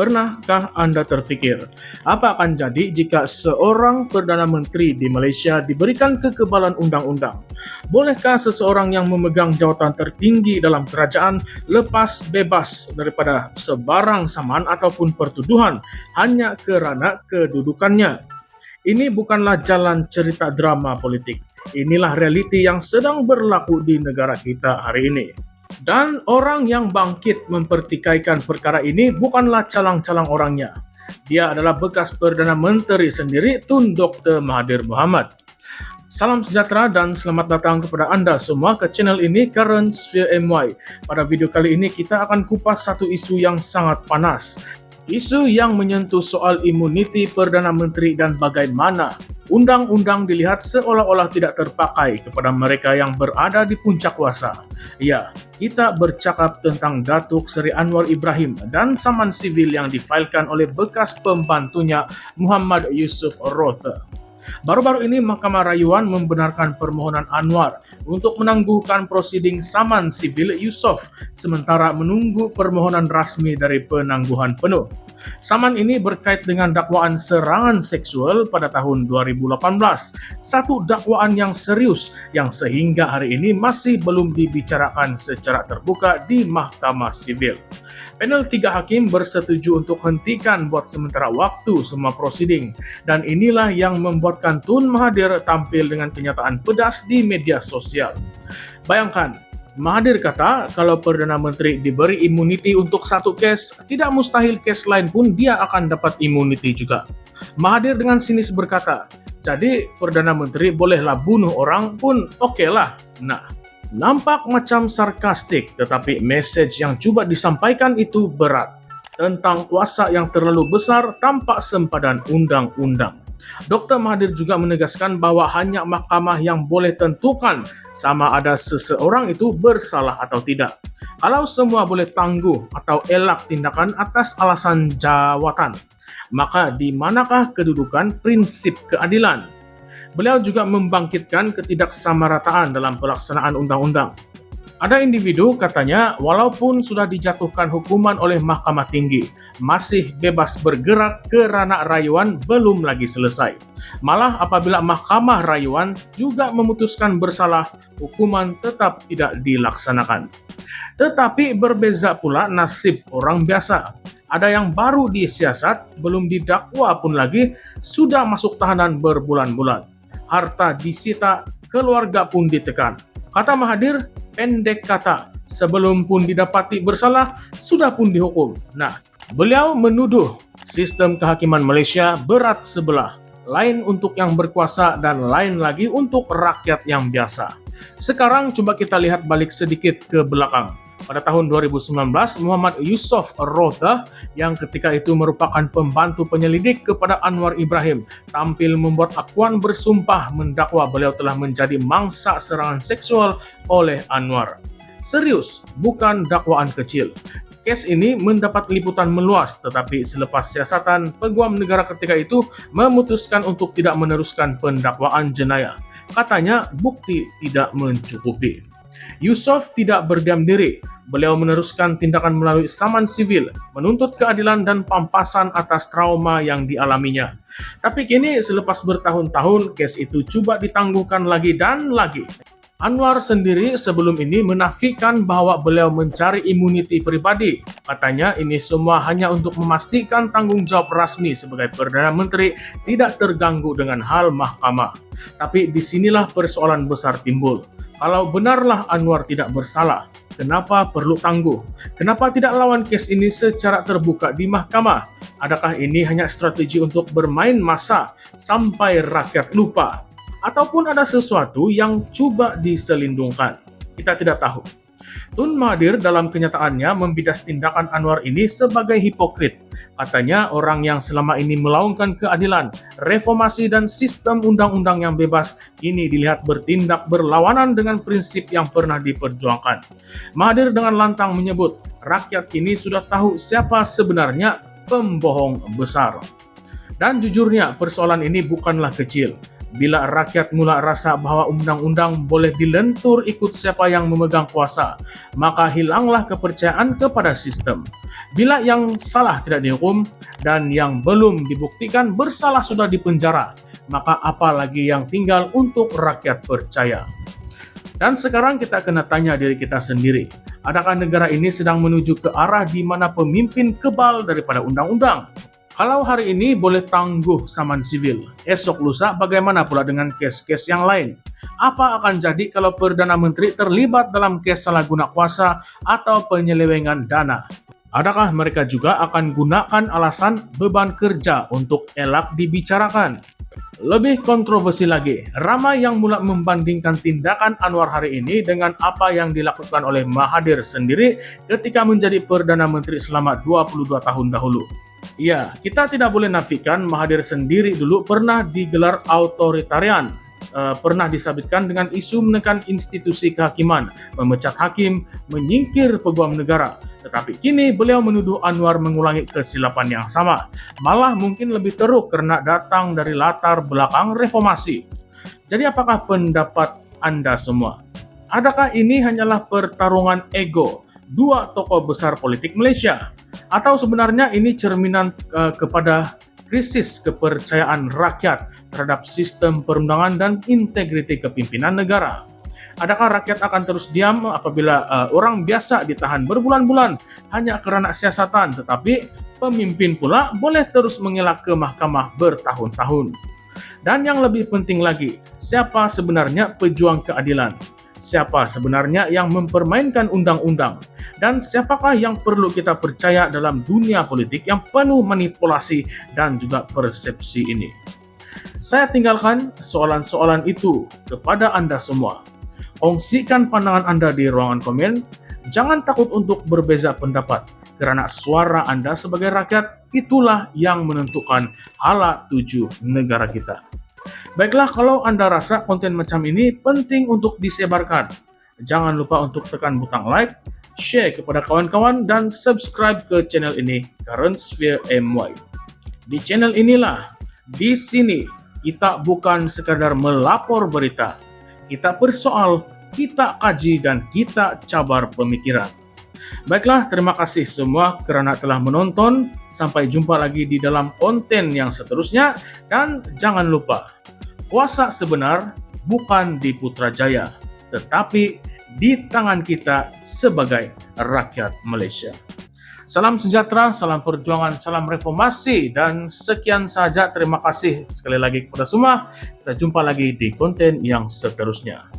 Pernahkah Anda terfikir, apa akan jadi jika seorang Perdana Menteri di Malaysia diberikan kekebalan undang-undang? Bolehkah seseorang yang memegang jawatan tertinggi dalam kerajaan lepas bebas daripada sebarang saman ataupun pertuduhan hanya kerana kedudukannya? Ini bukanlah jalan cerita drama politik. Inilah realiti yang sedang berlaku di negara kita hari ini. Dan orang yang bangkit mempertikaikan perkara ini bukanlah calang-calang orangnya. Dia adalah bekas Perdana Menteri sendiri, Tun Dr. Mahathir Mohamad. Salam sejahtera dan selamat datang kepada Anda semua ke channel ini, Current Sphere MY. Pada video kali ini kita akan kupas satu isu yang sangat panas. Isu yang menyentuh soal imuniti Perdana Menteri dan bagaimana undang-undang dilihat seolah-olah tidak terpakai kepada mereka yang berada di puncak kuasa. Ya, kita bercakap tentang Datuk Seri Anwar Ibrahim dan saman sivil yang difailkan oleh bekas pembantunya Muhammad Yusof Rotha. Baru-baru ini Mahkamah Rayuan membenarkan permohonan Anwar untuk menangguhkan prosiding saman sivil Yusof sementara menunggu permohonan rasmi dari penangguhan penuh. Saman ini berkait dengan dakwaan serangan seksual pada tahun 2018, satu dakwaan yang serius yang sehingga hari ini masih belum dibicarakan secara terbuka di Mahkamah Sivil. Panel 3 hakim bersetuju untuk hentikan buat sementara waktu semua prosiding, dan inilah yang membuatkan Tun Mahathir tampil dengan kenyataan pedas di media sosial. Bayangkan, Mahathir kata kalau Perdana Menteri diberi imuniti untuk satu kes, tidak mustahil kes lain pun dia akan dapat imuniti juga. Mahathir dengan sinis berkata, jadi Perdana Menteri bolehlah bunuh orang pun okelah. Nah, nampak macam sarkastik, tetapi message yang coba disampaikan itu berat. Tentang kuasa yang terlalu besar tanpa sempadan undang-undang. Dr. Mahathir juga menegaskan bahwa hanya mahkamah yang boleh tentukan sama ada seseorang itu bersalah atau tidak. Kalau semua boleh tangguh atau elak tindakan atas alasan jawatan, maka di manakah kedudukan prinsip keadilan? Beliau juga membangkitkan ketidaksamarataan dalam pelaksanaan undang-undang. Ada individu katanya walaupun sudah dijatuhkan hukuman oleh Mahkamah Tinggi, masih bebas bergerak kerana rayuan belum lagi selesai. Malah apabila Mahkamah Rayuan juga memutuskan bersalah, hukuman tetap tidak dilaksanakan. Tetapi berbeza pula nasib orang biasa. Ada yang baru disiasat, belum didakwa pun lagi, sudah masuk tahanan berbulan-bulan. Harta disita, keluarga pun ditekan. Kata Mahathir, pendek kata, sebelum pun didapati bersalah, sudah pun dihukum. Nah, beliau menuduh sistem kehakiman Malaysia berat sebelah. Lain untuk yang berkuasa dan lain lagi untuk rakyat yang biasa. Sekarang coba kita lihat balik sedikit ke belakang. Pada tahun 2019, Muhammad Yusof Rotha yang ketika itu merupakan pembantu penyelidik kepada Anwar Ibrahim tampil membuat akuan bersumpah mendakwa beliau telah menjadi mangsa serangan seksual oleh Anwar. Serius, bukan dakwaan kecil. Kes ini mendapat liputan meluas, tetapi selepas siasatan, Peguam Negara ketika itu memutuskan untuk tidak meneruskan pendakwaan jenayah. Katanya bukti tidak mencukupi. Yusof tidak berdiam diri. Beliau meneruskan tindakan melalui saman sivil, menuntut keadilan dan pampasan atas trauma yang dialaminya. Tapi kini selepas bertahun-tahun, kes itu coba ditangguhkan lagi dan lagi. Anwar sendiri sebelum ini menafikan bahwa beliau mencari imuniti pribadi. Katanya ini semua hanya untuk memastikan tanggung jawab rasmi sebagai Perdana Menteri tidak terganggu dengan hal mahkamah. Tapi disinilah persoalan besar timbul. Kalau benarlah Anwar tidak bersalah, kenapa perlu tangguh? Kenapa tidak lawan kes ini secara terbuka di mahkamah? Adakah ini hanya strategi untuk bermain masa sampai rakyat lupa? Ataupun ada sesuatu yang coba diselindungkan? Kita tidak tahu. Tun Mahathir dalam kenyataannya membidas tindakan Anwar ini sebagai hipokrit. Katanya orang yang selama ini melaungkan keadilan, reformasi dan sistem undang-undang yang bebas ini dilihat bertindak berlawanan dengan prinsip yang pernah diperjuangkan. Mahathir dengan lantang menyebut, rakyat ini sudah tahu siapa sebenarnya pembohong besar. Dan jujurnya persoalan ini bukanlah kecil. Bila rakyat mula rasa bahwa undang-undang boleh dilentur ikut siapa yang memegang kuasa, maka hilanglah kepercayaan kepada sistem. Bila yang salah tidak dihukum dan yang belum dibuktikan bersalah sudah dipenjara, maka apalagi yang tinggal untuk rakyat percaya. Dan sekarang kita kena tanya diri kita sendiri, adakah negara ini sedang menuju ke arah di mana pemimpin kebal daripada undang-undang? Kalau hari ini boleh tangguh saman sivil, esok lusa bagaimana pula dengan kes-kes yang lain? Apa akan jadi kalau Perdana Menteri terlibat dalam kes salah guna kuasa atau penyelewengan dana? Adakah mereka juga akan gunakan alasan beban kerja untuk elak dibicarakan? Lebih kontroversi lagi, ramai yang mula membandingkan tindakan Anwar hari ini dengan apa yang dilakukan oleh Mahathir sendiri ketika menjadi Perdana Menteri selama 22 tahun dahulu. Ya, kita tidak boleh nafikan Mahathir sendiri dulu pernah digelar authoritarian, pernah disabitkan dengan isu menekan institusi kehakiman, memecat hakim, menyingkir peguam negara. Tetapi kini beliau menuduh Anwar mengulangi kesilapan yang sama, malah mungkin lebih teruk karena datang dari latar belakang reformasi. Jadi apakah pendapat Anda semua? Adakah ini hanyalah pertarungan ego dua tokoh besar politik Malaysia? Atau sebenarnya ini cerminan kepada krisis kepercayaan rakyat terhadap sistem perundangan dan integriti kepimpinan negara? Adakah rakyat akan terus diam apabila orang biasa ditahan berbulan-bulan hanya kerana siasatan, tetapi pemimpin pula boleh terus mengelak ke mahkamah bertahun-tahun? Dan yang lebih penting lagi, siapa sebenarnya pejuang keadilan? Siapa sebenarnya yang mempermainkan undang-undang? Dan siapakah yang perlu kita percaya dalam dunia politik yang penuh manipulasi dan juga persepsi ini? Saya tinggalkan soalan-soalan itu kepada Anda semua. Kongsikan pandangan Anda di ruangan komen. Jangan takut untuk berbeza pendapat, karena suara Anda sebagai rakyat itulah yang menentukan hala tuju negara kita. Baiklah, kalau Anda rasa konten macam ini penting untuk disebarkan, jangan lupa untuk tekan butang like, share kepada kawan-kawan, dan subscribe ke channel ini, Current Sphere MY. Di channel inilah, di sini, kita bukan sekadar melapor berita, kita persoal, kita kaji, dan kita cabar pemikiran. Baiklah, terima kasih semua kerana telah menonton. Sampai jumpa lagi di dalam konten yang seterusnya. Dan jangan lupa, kuasa sebenar bukan di Putrajaya, tetapi di tangan kita sebagai rakyat Malaysia. Salam sejahtera, salam perjuangan, salam reformasi, dan sekian saja. Terima kasih sekali lagi kepada semua. Kita jumpa lagi di konten yang seterusnya.